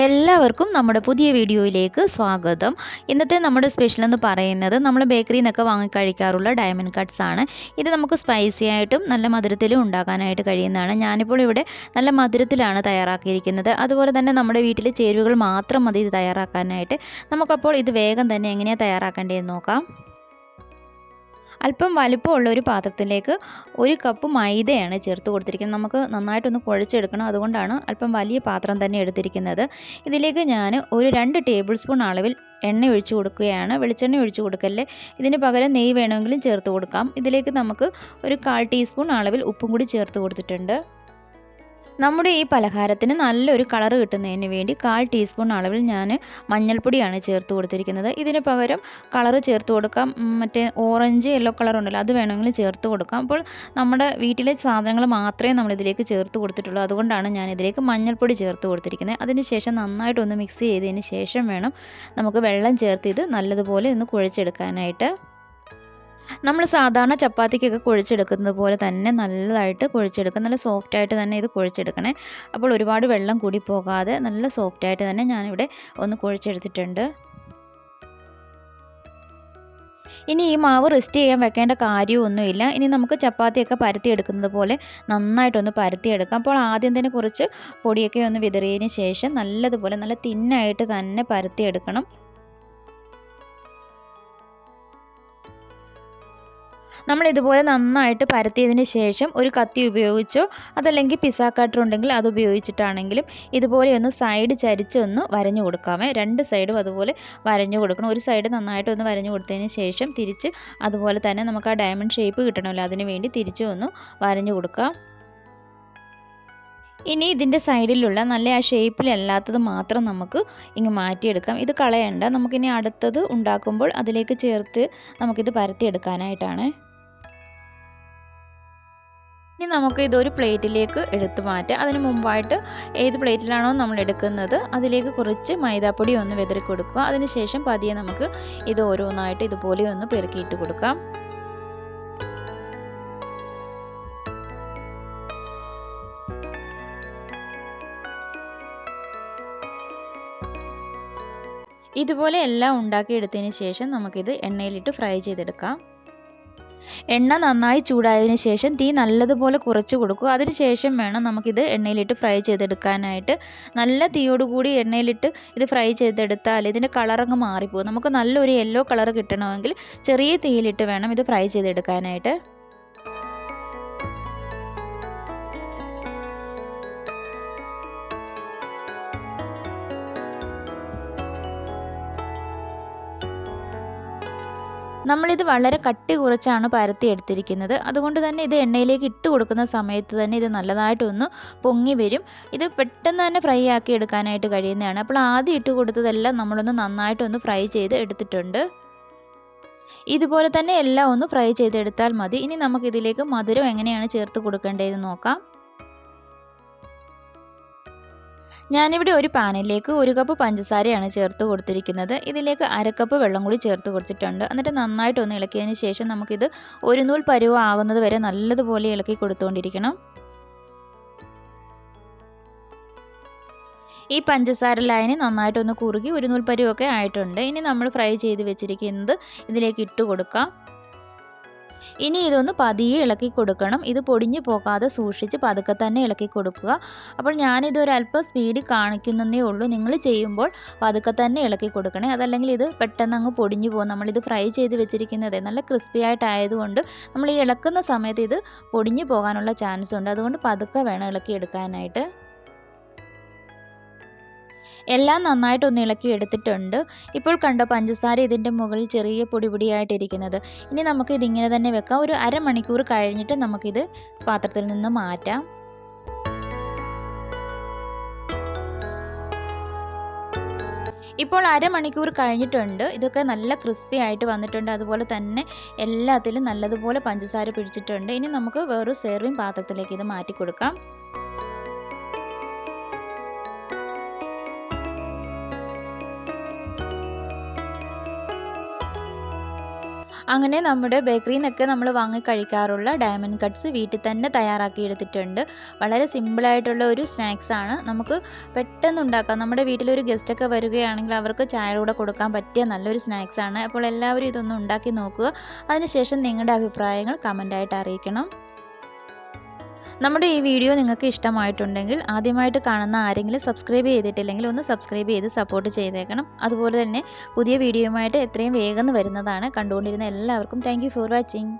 എല്ലാവർക്കും നമ്മുടെ പുതിയ വീഡിയോയിലേക്ക് സ്വാഗതം. ഇന്നത്തെ നമ്മുടെ സ്പെഷ്യൽ എന്ന് പറയുന്നത് നമ്മൾ ബേക്കറിയിൽ നിന്നൊക്കെ വാങ്ങിക്കഴിക്കാറുള്ള ഡയമണ്ട് കട്ട്സ് ആണ്. ഇത് നമുക്ക് സ്പൈസി ആയിട്ടും നല്ല മധുരത്തിലും ഉണ്ടാക്കാനായിട്ട് കഴിയുന്നതാണ്. ഞാനിപ്പോൾ ഇവിടെ നല്ല മധുരത്തിലാണ് തയ്യാറാക്കിയിരിക്കുന്നത്. അതുപോലെ തന്നെ നമ്മുടെ വീട്ടിലെ ചേരുവകൾ മാത്രം മതി ഇത് തയ്യാറാക്കാനായിട്ട്. നമുക്കപ്പോൾ ഇത് വേഗം തന്നെ എങ്ങനെയാണ് തയ്യാറാക്കേണ്ടതെന്ന് നോക്കാം. അല്പം വലിപ്പമുള്ള ഒരു പാത്രത്തിലേക്ക് 1 കപ്പ് മൈദയാണ് ചേർത്ത് കൊടുത്തിരിക്കുന്നത്. നമുക്ക് നന്നായിട്ടൊന്ന് കുഴച്ചെടുക്കണം. അതുകൊണ്ടാണ് അല്പം വലിയ പാത്രം തന്നെ എടുത്തിരിക്കുന്നത്. ഇതിലേക്ക് ഞാൻ ഒരു 2 ടേബിൾ സ്പൂൺ അളവിൽ എണ്ണ ഒഴിച്ച് കൊടുക്കുകയാണ്. വെളിച്ചെണ്ണ ഒഴിച്ച് കൊടുക്കല്ലേ, ഇതിന് പകരം നെയ്യ് വേണമെങ്കിലും ചേർത്ത് കൊടുക്കാം. ഇതിലേക്ക് നമുക്ക് ഒരു 1/4 ടീസ്പൂൺ അളവിൽ ഉപ്പും കൂടി ചേർത്ത് കൊടുത്തിട്ടുണ്ട്. നമ്മുടെ ഈ പലഹാരത്തിന് നല്ലൊരു കളർ കിട്ടുന്നതിന് വേണ്ടി 1/4 ടീസ്പൂൺ അളവിൽ ഞാൻ മഞ്ഞൾപ്പൊടിയാണ് ചേർത്ത് കൊടുത്തിരിക്കുന്നത്. ഇതിന് പകരം കളർ ചേർത്ത് കൊടുക്കാം. മറ്റേ ഓറഞ്ച് യെല്ലോ കളർ ഉണ്ടല്ലോ, അത് വേണമെങ്കിലും ചേർത്ത് കൊടുക്കാം. അപ്പോൾ നമ്മുടെ വീട്ടിലെ സാധനങ്ങൾ മാത്രമേ നമ്മളിതിലേക്ക് ചേർത്ത് കൊടുത്തിട്ടുള്ളൂ. അതുകൊണ്ടാണ് ഞാൻ ഇതിലേക്ക് മഞ്ഞൾപ്പൊടി ചേർത്ത് കൊടുത്തിരിക്കുന്നത്. അതിന് ശേഷം നന്നായിട്ടൊന്ന് മിക്സ് ചെയ്തതിന് ശേഷം വേണം നമുക്ക് വെള്ളം ചേർത്ത് ഇത് നല്ലതുപോലെ ഒന്ന് കുഴച്ചെടുക്കാനായിട്ട്. നമ്മൾ സാധാരണ ചപ്പാത്തിക്കൊക്കെ കുഴച്ചെടുക്കുന്നത് പോലെ തന്നെ നല്ലതായിട്ട് കുഴച്ചെടുക്കുക. നല്ല സോഫ്റ്റായിട്ട് തന്നെ ഇത് കുഴച്ചെടുക്കണേ. അപ്പോൾ ഒരുപാട് വെള്ളം കൂടി പോകാതെ നല്ല സോഫ്റ്റായിട്ട് തന്നെ ഞാനിവിടെ ഒന്ന് കുഴച്ചെടുത്തിട്ടുണ്ട്. ഇനി ഈ മാവ് റെസ്റ്റ് ചെയ്യാൻ വെക്കേണ്ട കാര്യമൊന്നുമില്ല. ഇനി നമുക്ക് ചപ്പാത്തിയൊക്കെ പരത്തിയെടുക്കുന്നത് പോലെ നന്നായിട്ടൊന്ന് പരത്തിയെടുക്കാം. അപ്പോൾ ആദ്യം തന്നെ കുറച്ച് പൊടിയൊക്കെ ഒന്ന് വിതറിയതിന് ശേഷം നല്ലതുപോലെ നല്ല തിന്നായിട്ട് തന്നെ പരത്തിയെടുക്കണം. നമ്മളിതുപോലെ നന്നായിട്ട് പരത്തിയതിന് ശേഷം ഒരു കത്തി ഉപയോഗിച്ചോ അതല്ലെങ്കിൽ പിസ്സ കട്ടർ ഉണ്ടെങ്കിൽ അത് ഉപയോഗിച്ചിട്ടാണെങ്കിലും ഇതുപോലെ ഒന്ന് സൈഡ് ചരിച്ചൊന്ന് വരഞ്ഞു കൊടുക്കാമേ. 2 സൈഡും അതുപോലെ വരഞ്ഞു കൊടുക്കണം. ഒരു സൈഡ് നന്നായിട്ടൊന്ന് വരഞ്ഞു കൊടുത്തതിന് ശേഷം തിരിച്ച് അതുപോലെ തന്നെ നമുക്ക് ആ ഡയമണ്ട് ഷേപ്പ് കിട്ടണമല്ലോ, അതിന് വേണ്ടി തിരിച്ച് ഒന്ന് വരഞ്ഞു കൊടുക്കാം. ഇനി ഇതിൻ്റെ സൈഡിലുള്ള നല്ല ആ ഷേപ്പിലല്ലാത്തത് മാത്രം നമുക്ക് ഇങ്ങ് മാറ്റിയെടുക്കാം. ഇത് കളയണ്ട. നമുക്കിനി അടുത്തത് ഉണ്ടാക്കുമ്പോൾ അതിലേക്ക് ചേർത്ത് നമുക്കിത് പരത്തിയെടുക്കാനായിട്ടാണ്. ഇനി നമുക്ക് ഇതൊരു പ്ലേറ്റിലേക്ക് എടുത്തു മാറ്റാം. അതിന് മുമ്പായിട്ട് ഏത് പ്ലേറ്റിലാണോ നമ്മൾ എടുക്കുന്നത് അതിലേക്ക് കുറച്ച് മൈദാപ്പൊടി ഒന്ന് വിതറി കൊടുക്കുക. അതിനുശേഷം പതിയെ നമുക്ക് ഇത് ഓരോന്നായിട്ട് ഇതുപോലെ ഒന്ന് പെറുക്കിയിട്ട് കൊടുക്കാം. ഇതുപോലെ എല്ലാം ഉണ്ടാക്കിയെടുത്തതിന് ശേഷം നമുക്കിത് എണ്ണയിലിട്ട് ഫ്രൈ ചെയ്തെടുക്കാം. എണ്ണ നന്നായി ചൂടായതിനു ശേഷം തീ നല്ലതുപോലെ കുറച്ച് കൊടുക്കുക. അതിന് ശേഷം വേണം നമുക്കിത് എണ്ണയിലിട്ട് ഫ്രൈ ചെയ്തെടുക്കാനായിട്ട്. നല്ല തീയോടുകൂടി എണ്ണയിലിട്ട് ഇത് ഫ്രൈ ചെയ്തെടുത്താൽ ഇതിൻ്റെ കളറങ്ങ് മാറിപ്പോകും. നമുക്ക് നല്ലൊരു യെല്ലോ കളർ കിട്ടണമെങ്കിൽ ചെറിയ തീയിലിട്ട് വേണം ഇത് ഫ്രൈ ചെയ്തെടുക്കാനായിട്ട്. നമ്മളിത് വളരെ കട്ടി കുറച്ചാണ് പരത്തിയെടുത്തിരിക്കുന്നത്. അതുകൊണ്ട് തന്നെ ഇത് എണ്ണയിലേക്ക് ഇട്ട് കൊടുക്കുന്ന സമയത്ത് തന്നെ ഇത് നല്ലതായിട്ടൊന്ന് പൊങ്ങി വരും. ഇത് പെട്ടെന്ന് തന്നെ ഫ്രൈ ആക്കി എടുക്കാനായിട്ട് കഴിയുന്നതാണ്. അപ്പോൾ ആദ്യം ഇട്ട് കൊടുത്തതെല്ലാം നമ്മളൊന്ന് നന്നായിട്ടൊന്ന് ഫ്രൈ ചെയ്ത് എടുത്തിട്ടുണ്ട്. ഇതുപോലെ തന്നെ എല്ലാം ഒന്ന് ഫ്രൈ ചെയ്തെടുത്താൽ മതി. ഇനി നമുക്കിതിലേക്ക് മധുരം എങ്ങനെയാണ് ചേർത്ത് കൊടുക്കേണ്ടതെന്ന് നോക്കാം. ഞാനിവിടെ ഒരു പാനിലേക്ക് 1 കപ്പ് പഞ്ചസാരയാണ് ചേർത്ത് കൊടുത്തിരിക്കുന്നത്. ഇതിലേക്ക് 1/2 കപ്പ് വെള്ളം കൂടി ചേർത്ത് കൊടുത്തിട്ടുണ്ട്. എന്നിട്ട് നന്നായിട്ടൊന്ന് ഇളക്കിയതിന് ശേഷം നമുക്കിത് ഒരു നൂൽ പരുവം ആകുന്നത് വരെ നല്ലതുപോലെ ഇളക്കി കൊടുത്തുകൊണ്ടിരിക്കണം. ഈ പഞ്ചസാര ലൈന് നന്നായിട്ടൊന്ന് കുറുകി ഒരു നൂൽ പരുവമൊക്കെ ആയിട്ടുണ്ട്. ഇനി നമ്മൾ ഫ്രൈ ചെയ്ത് വെച്ചിരിക്കുന്നത് ഇതിലേക്ക് ഇട്ട് കൊടുക്കാം. ഇനി ഇതൊന്ന് പതിയെ ഇളക്കി കൊടുക്കണം. ഇത് പൊടിഞ്ഞു പോകാതെ സൂക്ഷിച്ച് പതുക്കെ തന്നെ ഇളക്കി കൊടുക്കുക. അപ്പോൾ ഞാനിതൊരല്പം സ്പീഡിൽ കാണിക്കുന്നതേ ഉള്ളൂ. നിങ്ങൾ ചെയ്യുമ്പോൾ പതുക്കെ തന്നെ ഇളക്കി കൊടുക്കണേ. അതല്ലെങ്കിൽ ഇത് പെട്ടെന്ന് അങ്ങ് പൊടിഞ്ഞു പോകും. നമ്മളിത് ഫ്രൈ ചെയ്ത് വെച്ചിരിക്കുന്നത് നല്ല ക്രിസ്പി ആയിട്ടായതുകൊണ്ട് നമ്മൾ ഈ ഇളക്കുന്ന സമയത്ത് ഇത് പൊടിഞ്ഞു പോകാനുള്ള ചാൻസ് ഉണ്ട്. അതുകൊണ്ട് പതുക്കെ വേണം ഇളക്കി എടുക്കാനായിട്ട്. എല്ലാം നന്നായിട്ടൊന്ന് ഇളക്കി എടുത്തിട്ടുണ്ട്. ഇപ്പോൾ കണ്ടോ പഞ്ചസാര ഇതിൻ്റെ മുകളിൽ ചെറിയ പൊടി പൊടിയായിട്ടിരിക്കുന്നത്. ഇനി നമുക്കിതിങ്ങനെ തന്നെ വെക്കാം. ഒരു അരമണിക്കൂർ കഴിഞ്ഞിട്ട് നമുക്കിത് പാത്രത്തിൽ നിന്ന് മാറ്റാം. ഇപ്പോൾ അരമണിക്കൂർ കഴിഞ്ഞിട്ടുണ്ട്. ഇതൊക്കെ നല്ല ക്രിസ്പി ആയിട്ട് വന്നിട്ടുണ്ട്. അതുപോലെ തന്നെ എല്ലാത്തിലും നല്ലതുപോലെ പഞ്ചസാര പിടിച്ചിട്ടുണ്ട്. ഇനി നമുക്ക് വേറൊരു സെർവിങ് പാത്രത്തിലേക്ക് ഇത് മാറ്റി കൊടുക്കാം. അങ്ങനെ നമ്മുടെ ബേക്കറിയിൽ നിന്നൊക്കെ നമ്മൾ വാങ്ങി കഴിക്കാറുള്ള ഡയമണ്ട് കട്ട്സ് വീട്ടിൽ തന്നെ തയ്യാറാക്കി എടുത്തിട്ടുണ്ട്. വളരെ സിമ്പിളായിട്ടുള്ള ഒരു സ്നാക്സാണ്. നമുക്ക് പെട്ടെന്ന് ഉണ്ടാക്കാം. നമ്മുടെ വീട്ടിലൊരു ഗസ്റ്റൊക്കെ വരികയാണെങ്കിൽ അവർക്ക് ചായയുടെ കൂടെ കൊടുക്കാൻ പറ്റിയ നല്ലൊരു സ്നാക്സാണ്. അപ്പോൾ എല്ലാവരും ഇതൊന്ന് ഉണ്ടാക്കി നോക്കുക. അതിനുശേഷം നിങ്ങളുടെ അഭിപ്രായങ്ങൾ കമൻ്റായിട്ട് അറിയിക്കണം. നമ്മുടെ ഈ വീഡിയോ നിങ്ങൾക്ക് ഇഷ്ടമായിട്ടുണ്ടെങ്കിൽ ആദ്യമായിട്ട് കാണുന്ന ആരെങ്കിലും സബ്സ്ക്രൈബ് ചെയ്തിട്ടില്ലെങ്കിൽ ഒന്ന് സബ്സ്ക്രൈബ് ചെയ്ത് സപ്പോർട്ട് ചെയ്തേക്കണം. അതുപോലെ തന്നെ പുതിയ വീഡിയോയുമായിട്ട് എത്രയും വേഗം വരുന്നതാണ്. കണ്ടുകൊണ്ടിരുന്ന എല്ലാവർക്കും താങ്ക് യു ഫോർ വാച്ചിങ്.